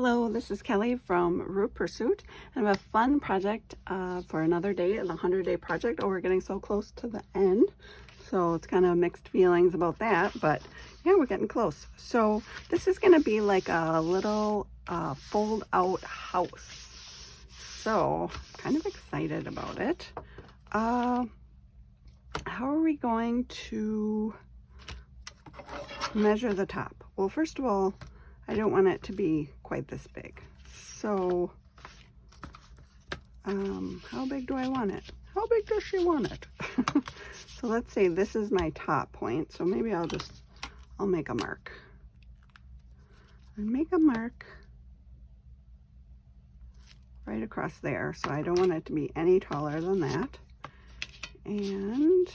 Hello, this is Kelly from Root Pursuit, and I have a fun project for another day, the 100-day project. Oh, we're getting so close to the end, so it's kind of mixed feelings about that, but yeah, we're getting close. So this is going to be like a little fold-out house, so I'm kind of excited about it. How are we going to measure the top? Well, first of all, I don't want it to be quite this big. So, how big do I want it? How big does she want it? So let's say this is my top point. So maybe I'll make a mark. And make a mark right across there. So I don't want it to be any taller than that. And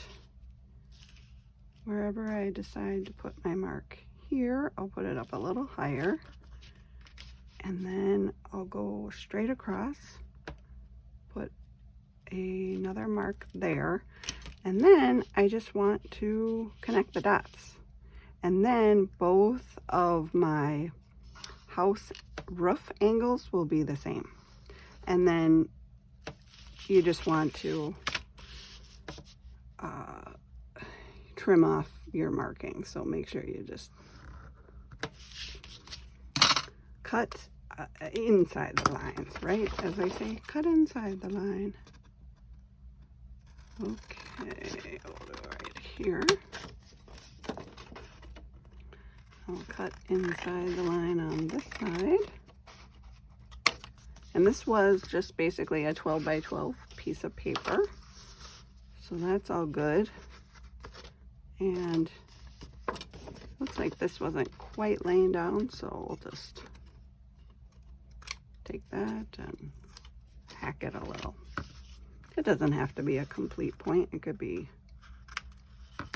wherever I decide to put my mark here, I'll put it up a little higher, and then I'll go straight across, put another mark there, and then I just want to connect the dots. And then both of my house roof angles will be the same. And then you just want to trim off your marking. So make sure you just cut inside the lines, right? As I say, cut inside the line. Okay, I'll do right here. I'll cut inside the line on this side. And this was just basically a 12 by 12 piece of paper. So that's all good. And looks like this wasn't quite laying down, so we'll just take that and hack it a little. It doesn't have to be a complete point. It could be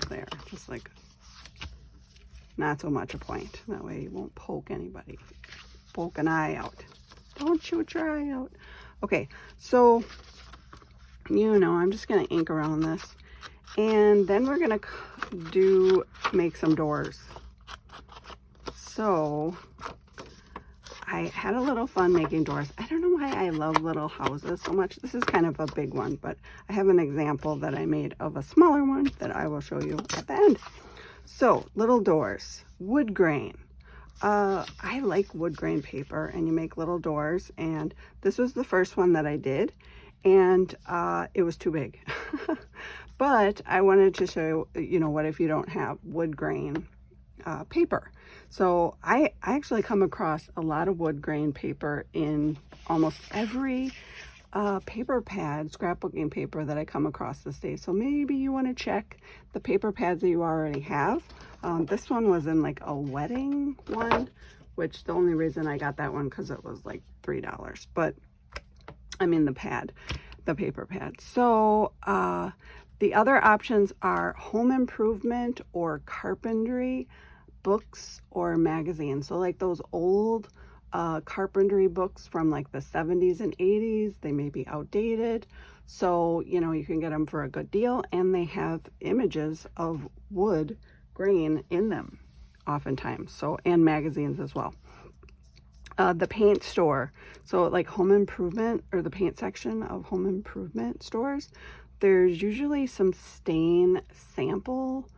there, just like not so much a point. That way you won't poke anybody. Poke an eye out. Don't shoot your eye out. Okay, so I'm just gonna ink around this, and then we're gonna make some doors. So I had a little fun making doors. I don't know why I love little houses so much. This is kind of a big one, but I have an example that I made of a smaller one that I will show you at the end. So little doors, wood grain. I like wood grain paper, and you make little doors, and this was the first one that I did, and it was too big. But I wanted to show, what if you don't have wood grain paper. So I actually come across a lot of wood grain paper in almost every paper pad, scrapbooking paper that I come across this day. So maybe you want to check the paper pads that you already have. This one was in like a wedding one, which the only reason I got that one because it was like $3. But I mean the paper pad. So the other options are home improvement or carpentry books or magazines. So like those old carpentry books from like the 70s and 80s, they may be outdated. So, you can get them for a good deal, and they have images of wood grain in them oftentimes. So, and magazines as well. The paint store. So like home improvement, or the paint section of home improvement stores, there's usually some stain sample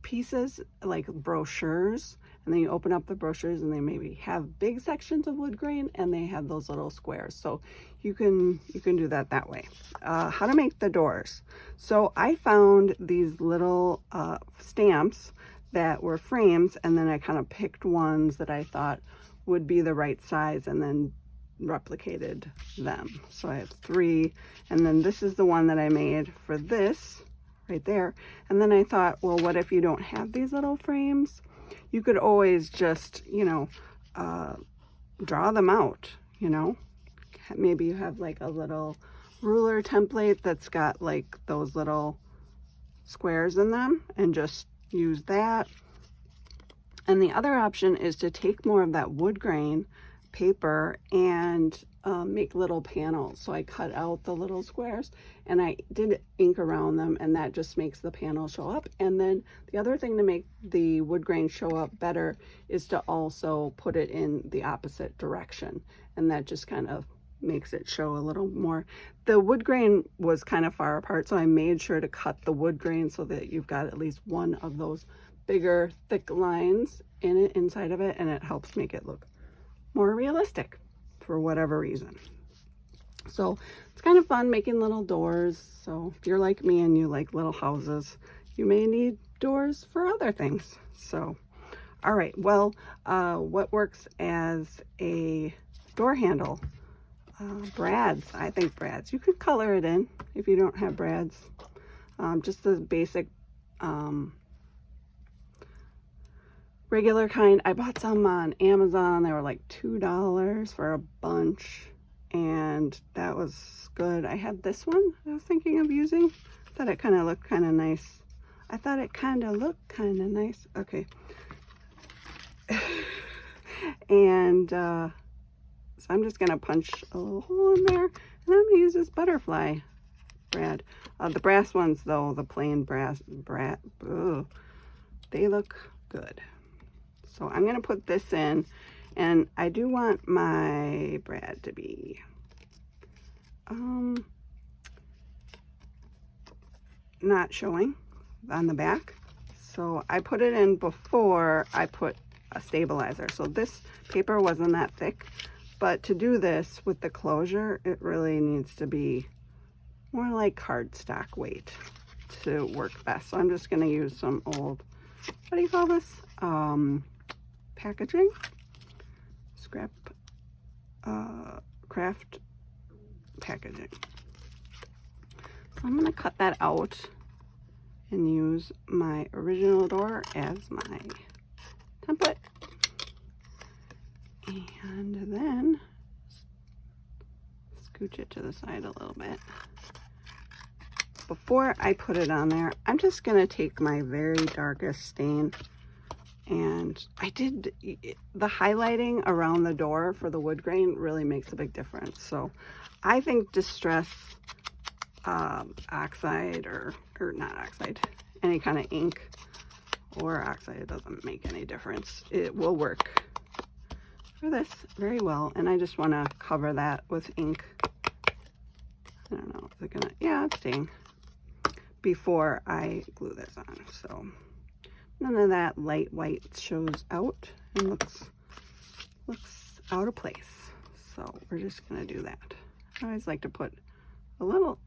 pieces, like brochures, and then you open up the brochures and they maybe have big sections of wood grain, and they have those little squares. So you can do that way. How to make the doors. So I found these little stamps that were frames, and then I kind of picked ones that I thought would be the right size, and then replicated them. So I have 3, and then this is the one that I made for this right there. And then I thought, well, what if you don't have these little frames? You could always just, draw them out, Maybe you have like a little ruler template that's got like those little squares in them, and just use that. And the other option is to take more of that wood grain paper and make little panels. So I cut out the little squares and I did ink around them, and that just makes the panel show up. And then the other thing to make the wood grain show up better is to also put it in the opposite direction, and that just kind of makes it show a little more. The wood grain was kind of far apart, so I made sure to cut the wood grain so that you've got at least one of those bigger thick lines in it, inside of it, and it helps make it look more realistic for whatever reason. So it's kind of fun making little doors. So if you're like me and you like little houses, you may need doors for other things. So all right, well, what works as a door handle? Brads. I think brads. You could color it in if you don't have brads. Just the basic regular kind. I bought some on Amazon. They were like $2 for a bunch, and that was good. I had this one I was thinking of using. Thought it kind of looked kind of nice. Okay. And so I'm just gonna punch a little hole in there, and I'm gonna use this butterfly brad. The brass ones though, the plain brass they look good. So I'm gonna put this in, and I do want my brad to be not showing on the back. So I put it in before I put a stabilizer. So this paper wasn't that thick, but to do this with the closure, it really needs to be more like cardstock weight to work best. So I'm just gonna use some old, what do you call this? Packaging, craft packaging. So I'm gonna cut that out and use my original door as my template. And then scooch it to the side a little bit. Before I put it on there, I'm just gonna take my very darkest stain, and I did the highlighting around the door for the wood grain really makes a big difference. So I think Distress oxide or not oxide, any kind of ink or oxide, it doesn't make any difference. It will work for this very well. And I just want to cover that with ink. I don't know, is it gonna, yeah, it's staying, before I glue this on. So none of that light white shows out and looks out of place. So we're just gonna do that. I always like to put a little,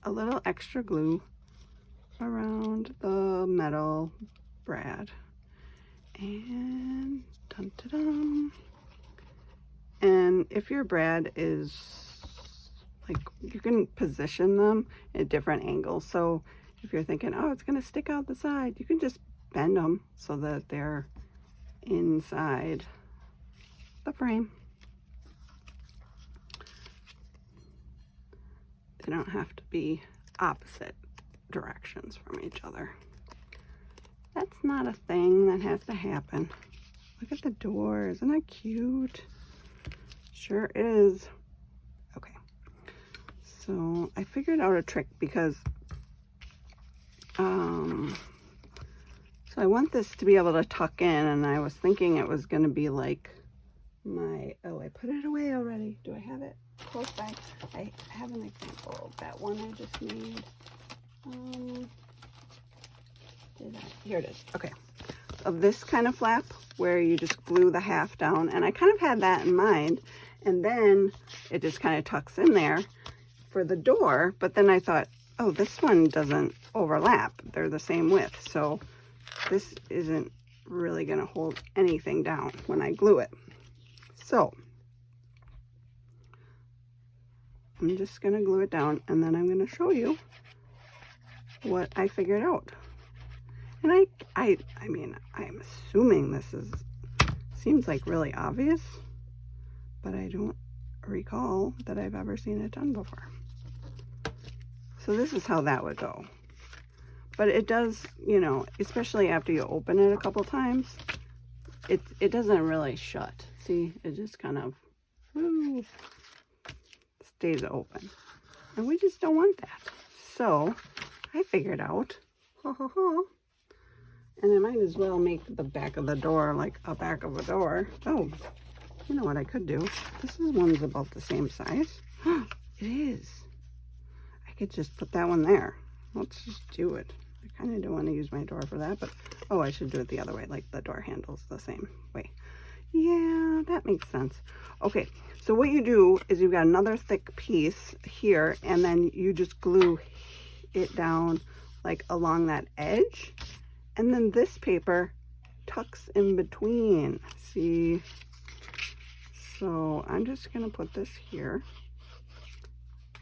a little extra glue around the metal brad. And dun, dun, dun. And if your brad is like, you can position them at different angles. So if you're thinking, oh, it's gonna stick out the side, you can just bend them so that they're inside the frame. They don't have to be opposite directions from each other. That's not a thing that has to happen. Look at the door, isn't that cute? Sure is. Okay, so I figured out a trick because so I want this to be able to tuck in, and I was thinking it was going to be like my, oh, I put it away already. Do I have it close by? I have an example of that one I just made. Here it is. Okay, of this kind of flap where you just glue the half down, and I kind of had that in mind, and then it just kind of tucks in there for the door. But then I thought, oh, this one doesn't overlap, they're the same width, so this isn't really going to hold anything down when I glue it. So I'm just going to glue it down, and then I'm going to show you what I figured out. And I mean, I'm assuming this seems like really obvious, but I don't recall that I've ever seen it done before. So this is how that would go. But it does, you know, especially after you open it a couple times, it doesn't really shut. See, it just kind of Woo. Stays open. And we just don't want that. So I figured out, and I might as well make the back of the door like a back of a door. Oh, you know what I could do? This one's about the same size. It is. I could just put that one there. Let's just do it. I kind of don't want to use my door for that, but oh, I should do it the other way, like the door handle's the same way. Yeah, that makes sense. Okay, so what you do is you've got another thick piece here, and then you just glue it down like along that edge, and then this paper tucks in between. See? So I'm just gonna put this here.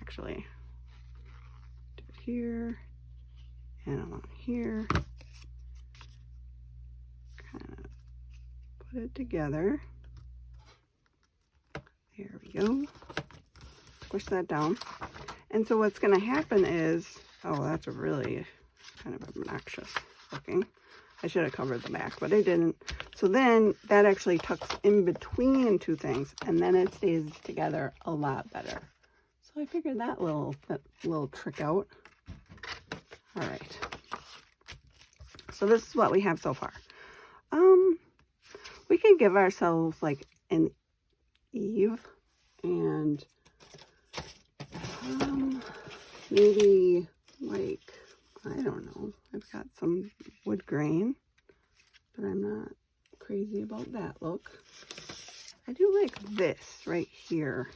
Actually, do it here and along here. Kind of put it together. There we go. Squish that down. And so what's going to happen is, oh, that's a really kind of obnoxious looking. I should have covered the back, but I didn't. So then that actually tucks in between two things, and then it stays together a lot better. So I figured that little trick out. All right. So this is what we have so far. We can give ourselves like an eve and maybe like, I don't know, I've got some wood grain, but I'm not crazy about that look. I do like this right here.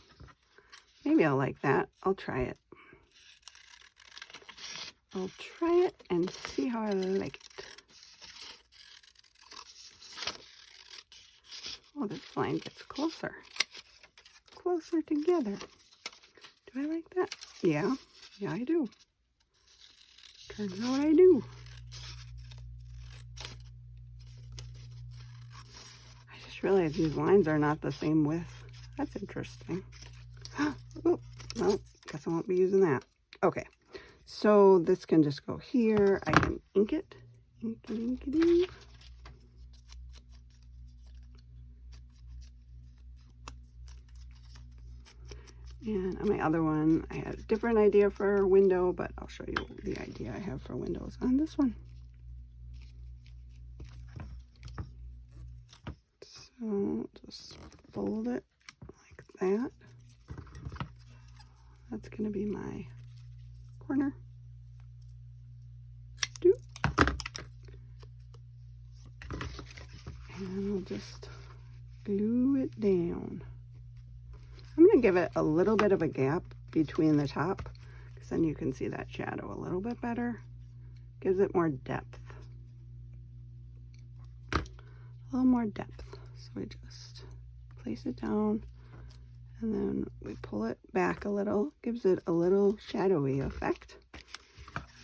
Maybe I'll like that. I'll try it. I'll try it and see how I like it. Oh, this line gets closer together. Do I like that? Yeah, I do. Turns out I do. I just realized these lines are not the same width. That's interesting. Oh, well, guess I won't be using that. Okay, so this can just go here. I can ink it. Inkity. And on my other one, I had a different idea for a window, but I'll show you the idea I have for windows on this one. So just fold it like that. That's going to be my corner. And I'll just glue it down. I'm going to give it a little bit of a gap between the top, because then you can see that shadow a little bit better. Gives it more depth. A little more depth. So we just place it down, and then we pull it back a little. Gives it a little shadowy effect.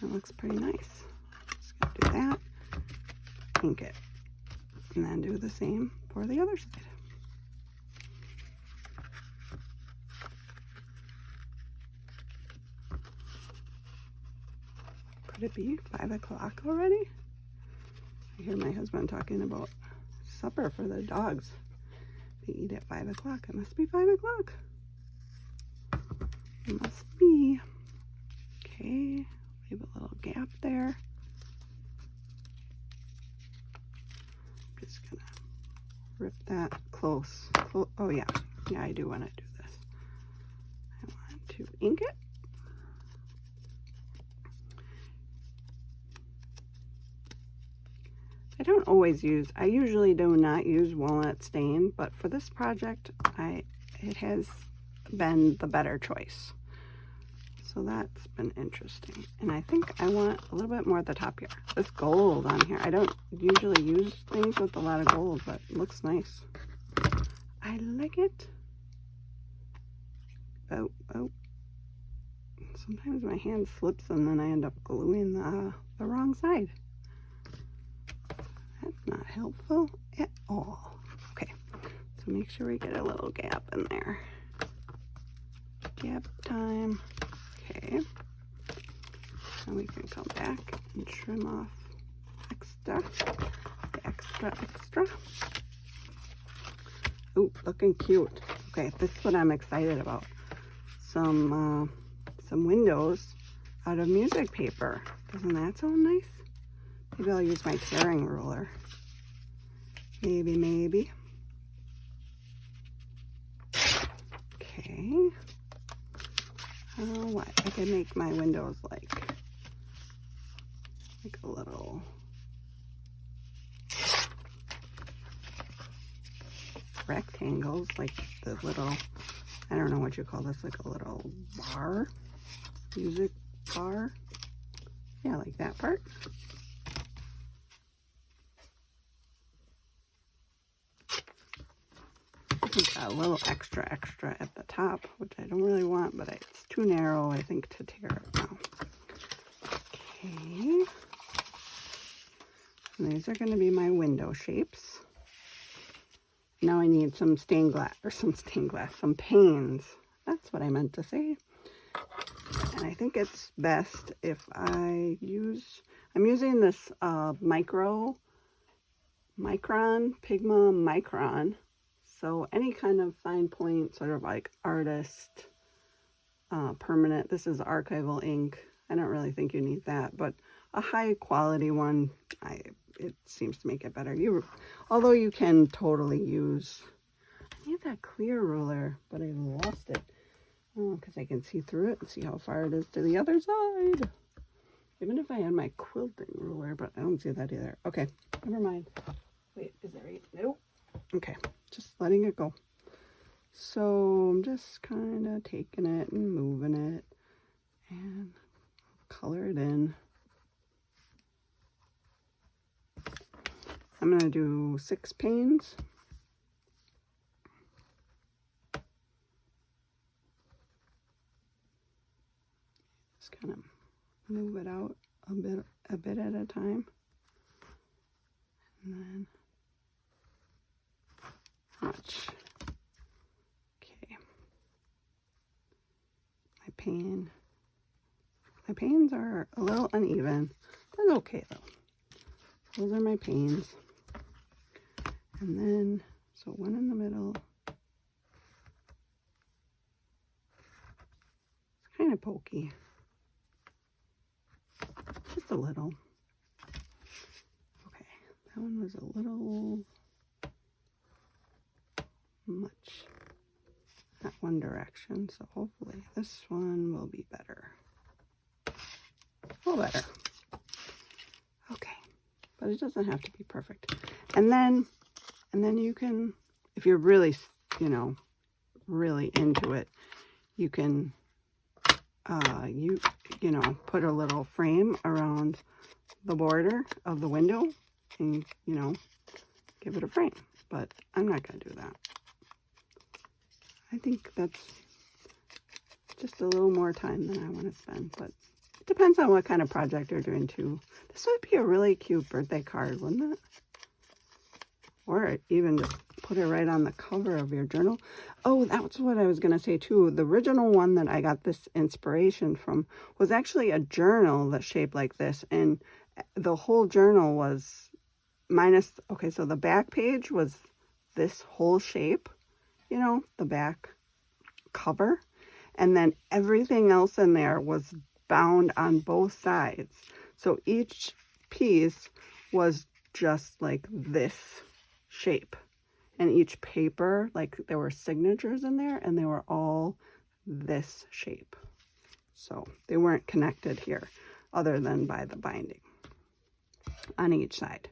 It looks pretty nice. Just going to do that. Ink it. And then do the same for the other side. Could it be 5 o'clock already? I hear my husband talking about supper for the dogs. They eat at 5 o'clock. It must be 5 o'clock. It must be. Okay, leave a little gap there. I'm just gonna rip that close. Oh yeah, I do want to do this. I want to ink it. I usually do not use walnut stain, but for this project, it has been the better choice. So that's been interesting. And I think I want a little bit more at the top here. This gold on here. I don't usually use things with a lot of gold, but it looks nice. I like it. Oh. Sometimes my hand slips and then I end up gluing the wrong side. That's not helpful at all. Okay, so make sure we get a little gap in there. Gap time. Okay. And we can come back and trim off the extra. Ooh, looking cute. Okay, this is what I'm excited about. Some windows out of music paper. Doesn't that sound nice? Maybe I'll use my tearing ruler. Maybe. Okay. What? I can make my windows like a little rectangles, like the little, I don't know what you call this, like a little bar, music bar. Yeah, like that part. A little extra at the top, which I don't really want, but it's too narrow, I think, to tear it now. Okay. And these are going to be my window shapes. Now I need some some panes. That's what I meant to say. And I think it's best if I'm using this Pigma Micron. So any kind of fine point, sort of like artist, permanent. This is archival ink. I don't really think you need that, but a high quality one, it seems to make it better. Although you can totally use, I need that clear ruler, but I lost it. Oh, because I can see through it and see how far it is to the other side. Even if I had my quilting ruler, but I don't see that either. Okay, never mind. Wait, is it right? Nope. Okay, just letting it go. So I'm just kind of taking it and moving it and color it in. I'm going to do 6 panes. Just kind of move it out a bit at a time. And then much. Okay. My panes are a little uneven. That's okay though. Those are my panes. And then, so one in the middle. It's kind of pokey. Just a little. Okay, that one was a little much that one direction, so hopefully this one will be better. A little better. Okay, but it doesn't have to be perfect. And then you can, if you're really, really into it, you can put a little frame around the border of the window and give it a frame, but I'm not going to do that. I think that's just a little more time than I want to spend, but it depends on what kind of project you're doing too. This would be a really cute birthday card, wouldn't it? Or even just put it right on the cover of your journal. Oh, that's what I was going to say too. The original one that I got this inspiration from was actually a journal that's shaped like this, and the whole journal was minus, okay, so the back page was this whole shape, the back cover, and then everything else in there was bound on both sides. So each piece was just like this shape, and each paper, like there were signatures in there, and they were all this shape. So they weren't connected here other than by the binding on each side.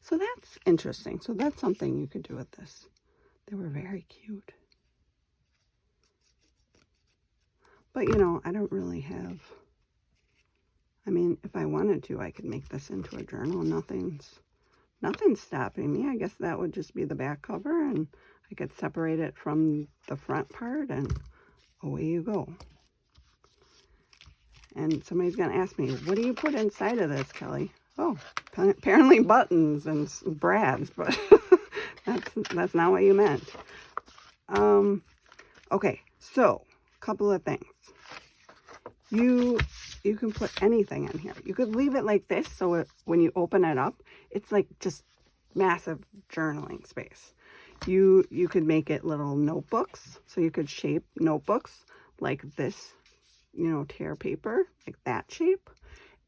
So that's interesting. So that's something you could do with this. They were very cute. But I don't really have, if I wanted to, I could make this into a journal. Nothing's stopping me. I guess that would just be the back cover, and I could separate it from the front part, and away you go. And somebody's going to ask me, what do you put inside of this, Kelly? Oh, apparently buttons and brads, but that's not what you meant. Okay, so a couple of things. You can put anything in here. You could leave it like this, so when you open it up, it's like just massive journaling space. You could make it little notebooks. So you could shape notebooks like this, you know, tear paper, like that shape.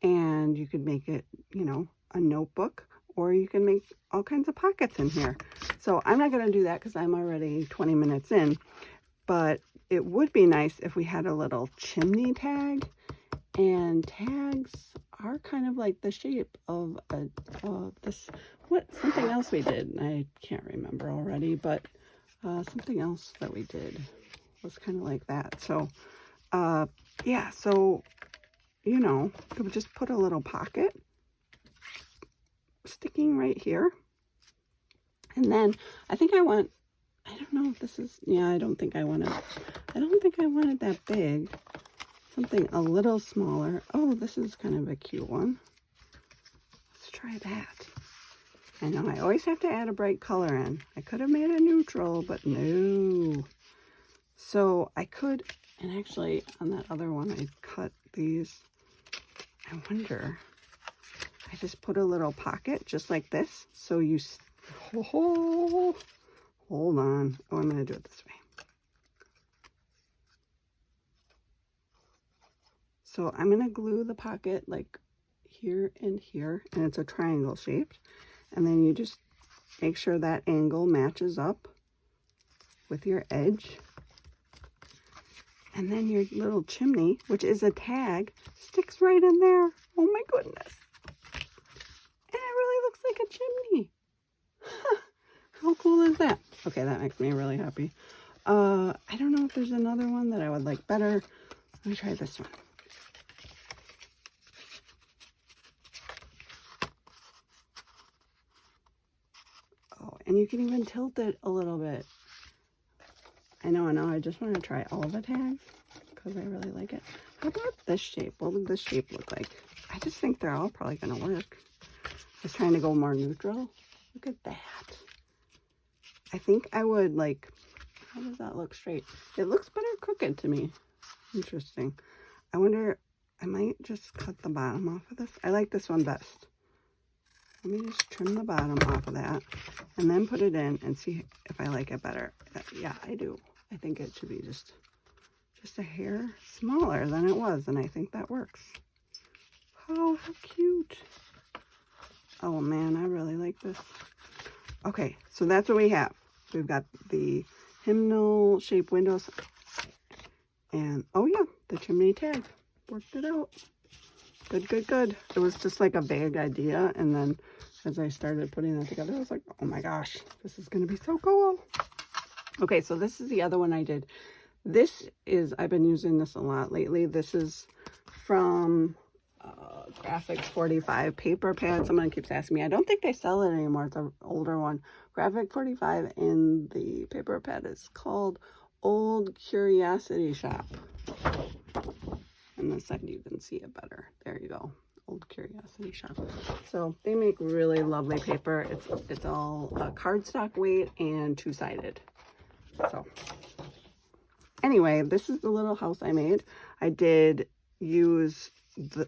And you could make it, you know, a notebook, or you can make all kinds of pockets in here. So I'm not going to do that because I'm already 20 minutes in, but it would be nice if we had a little chimney tag, and tags are kind of like the shape of something else we did. I can't remember already, but something else that we did was kind of like that. So yeah, so you know, you would just put a little pocket sticking right here. And then I think I don't know if this is, yeah, I don't think I want it that big. Something a little smaller. Oh, this is kind of a cute one. Let's try that. I know I always have to add a bright color in. I could have made a neutral, but no. So I could, and actually on that other one, I cut these. I wonder, I just put a little pocket just like this. So you, hold on. Oh, I'm going to do it this way. So I'm going to glue the pocket like here and here, and it's a triangle shaped. And then you just make sure that angle matches up with your edge. And then your little chimney, which is a tag, sticks right in there. Oh my goodness. And it really looks like a chimney. How cool is that? Okay, that makes me really happy. I don't know if there's another one that I would like better. Let me try this one. Oh, and you can even tilt it a little bit. I know, I just want to try all the tags because I really like it. How about this shape? What would this shape look like? I just think they're all probably going to work. Just trying to go more neutral. Look at that. I think I would like, how does that look straight? It looks better crooked to me. Interesting. I wonder, I might just cut the bottom off of this. I like this one best. Let me just trim the bottom off of that and then put it in and see if I like it better. Yeah, I do. I think it should be just a hair smaller than it was, and I think that works. Oh, how cute. Oh man, I really like this. Okay, so that's what we have. We've got the hymnal shaped windows, and oh yeah, the chimney tag. Worked it out. Good, good, good. It was just like a vague idea, and then as I started putting that together, I was like, oh my gosh, this is going to be so cool. Okay, so this is the other one I did. This is, I've been using this a lot lately. This is from Graphics 45 paper pad. Someone keeps asking me. I don't think they sell it anymore. It's an older one. Graphic 45, and the paper pad is called Old Curiosity Shop. And this side you can see it better. There you go. Old Curiosity Shop. So they make really lovely paper. It's all cardstock weight and two-sided. So anyway, this is the little house I made. I did use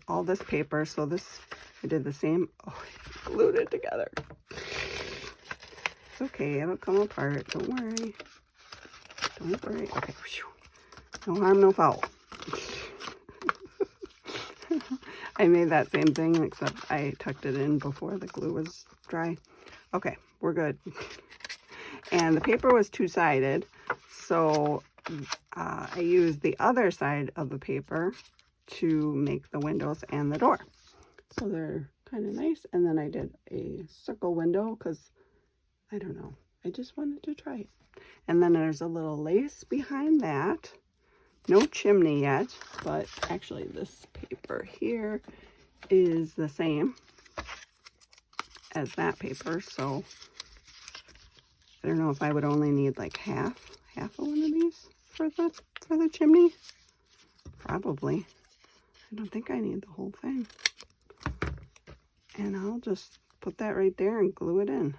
all this paper. So this, I did the same. Oh, I glued it together. It's okay. It'll come apart. Don't worry. Don't worry. Okay. No harm, no foul. I made that same thing, except I tucked it in before the glue was dry. Okay, we're good. And the paper was two-sided, so I used the other side of the paper to make the windows and the door. So they're kind of nice. And then I did a circle window because, I don't know, I just wanted to try it. And then there's a little lace behind that. No chimney yet, but actually this paper here is the same as that paper, so I don't know if I would only need like half of one of these for the chimney. Probably. I don't think I need the whole thing. And I'll just put that right there and glue it in.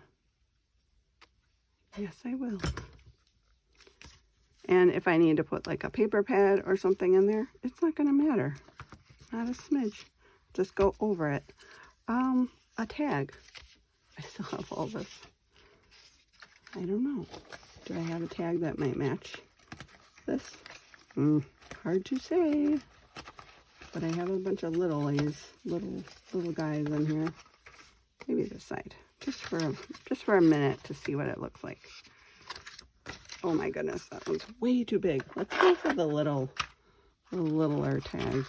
Yes, I will. And if I need to put like a paper pad or something in there, it's not going to matter. Not a smidge. Just go over it. A tag. I still have all this. I don't know. Do I have a tag that might match this? Hard to say. But I have a bunch of little guys in here. Maybe this side. Just for a minute to see what it looks like. Oh my goodness, that one's way too big. Let's go for the littler tags.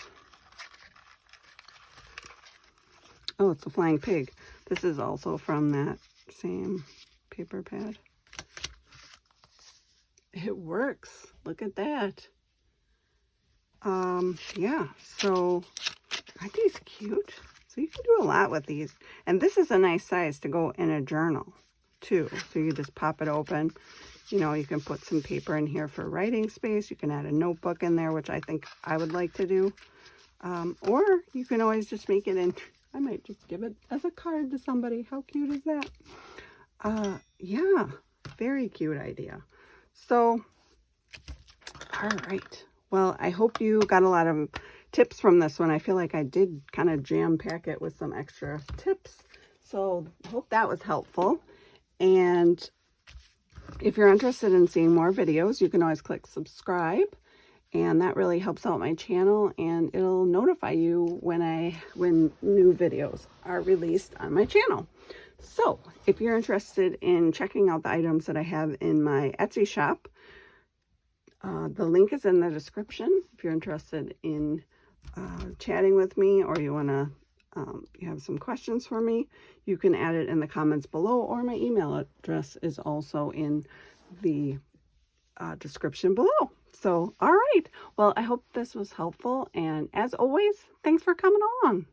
Oh, it's a flying pig. This is also from that same paper pad. It works. Look at that. Yeah, so aren't these cute? So you can do a lot with these. And this is a nice size to go in a journal too. So you just pop it open. You know, you can put some paper in here for writing space. You can add a notebook in there, which I think I would like to do. Or you can always just make it in. I might just give it as a card to somebody. How cute is that? Yeah, very cute idea. So, all right. Well, I hope you got a lot of tips from this one. I feel like I did kind of jam pack it with some extra tips. So I hope that was helpful. And if you're interested in seeing more videos, you can always click subscribe. And that really helps out my channel, and it'll notify you when new videos are released on my channel. So if you're interested in checking out the items that I have in my Etsy shop, the link is in the description. If you're interested in chatting with me, or you want to you have some questions for me, you can add it in the comments below, or my email address is also in the description below. So, all right. Well, I hope this was helpful. And as always, thanks for coming along.